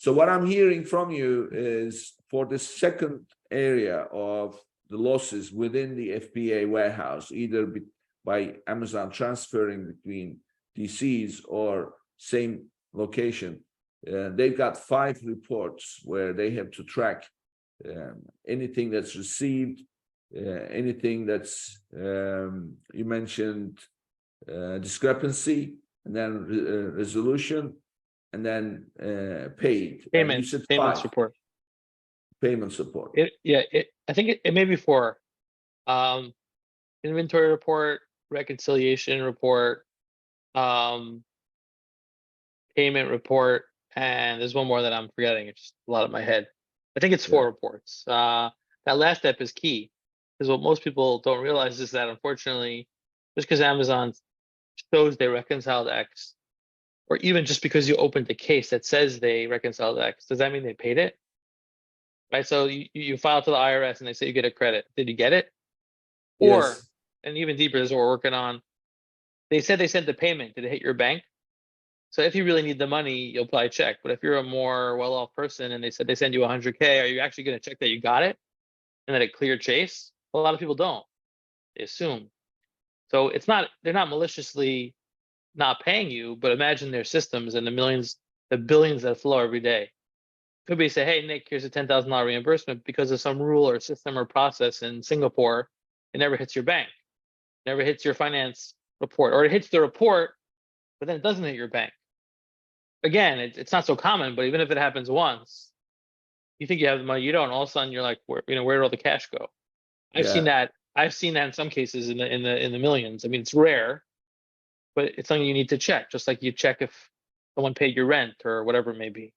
So what I'm hearing from you is for the second area of the losses within the FBA warehouse, either by Amazon transferring between DCs or same location, they've got 5 reports where they have to track anything that's received, anything that's you mentioned discrepancy, and then resolution, and then paid. And you said Payment 5 support. payment support. I think it may be 4. Inventory report, reconciliation report, payment report, and there's one more that I'm forgetting. It's just a lot in my head. I think it's 4 reports. That last step is key, because what most people don't realize is that, unfortunately, just because Amazon shows they reconciled X, or even just because you opened a case that says they reconciled X, does that mean they paid it? Right? So you file to the IRS and they say you get a credit. Did you get it? Or, Yes. and even deeper, this is what we're working on. They said they sent the payment. Did it hit your bank? So if you really need the money, you'll probably check. But if you're a more well-off person and they said they send you 100K, are you actually going to check that you got it and that it cleared Chase? Well, a lot of people don't. They assume. So they're not maliciously not paying you, but imagine their systems and the billions that flow every day. Could be say, hey, Nick, here's a $10,000 reimbursement because of some rule or system or process in Singapore. It never hits your bank, never hits your finance report, or it hits the report, but then it doesn't hit your bank. Again, it's not so common, but even if it happens once, you think you have the money, you don't. All of a sudden, you're like, where did all the cash go? I've seen that in some cases in the millions. I mean, it's rare, but it's something you need to check, just like you check if someone paid your rent or whatever it may be.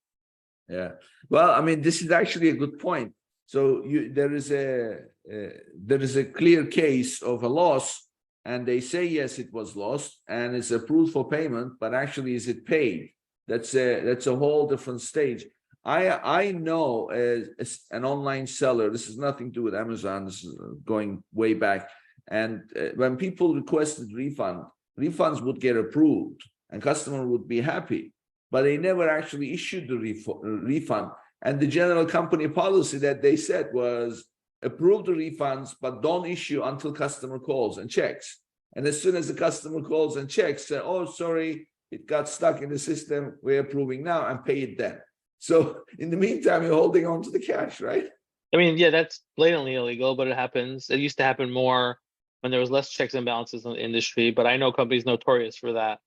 Yeah. Well, I mean, this is actually a good point. So there is a clear case of a loss, and they say yes, it was lost, and it's approved for payment, but actually, is it paid? That's a whole different stage. I know as an online seller, this has nothing to do with Amazon. This is going way back. And when people requested refunds would get approved, and customer would be happy, but they never actually issued the refund. And the general company policy that they said was approve the refunds, but don't issue until customer calls and checks. And as soon as the customer calls and checks, say, oh, sorry, it got stuck in the system, we're approving now, and pay it then. So in the meantime, you're holding on to the cash, right? I mean, yeah, that's blatantly illegal, but it happens. It used to happen more when there was less checks and balances in the industry, but I know companies notorious for that.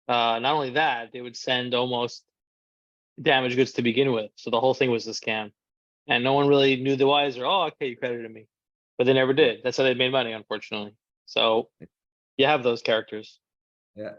Not only that, they would send almost damaged goods to begin with. So the whole thing was a scam. And no one really knew the wiser. Oh, okay, you credited me. But they never did. That's how they made money, unfortunately. So you have those characters. Yeah.